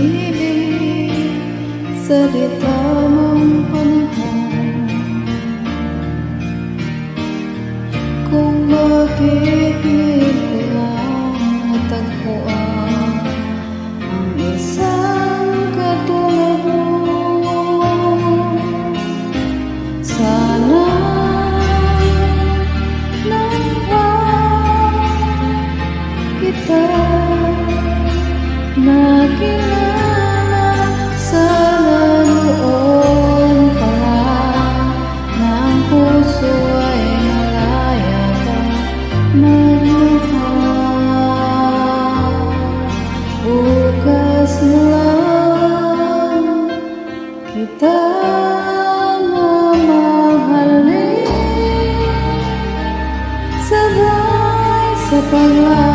pag-ibig sa di tamang panahon. Kung bakit ngayon ko lang natagpuan ang isang katulad mo. Sana kita nakilala, sana noon pa ng puso ay malaya pa magmahal. Bukas na lang kita mamahalin, sabay sa paglalas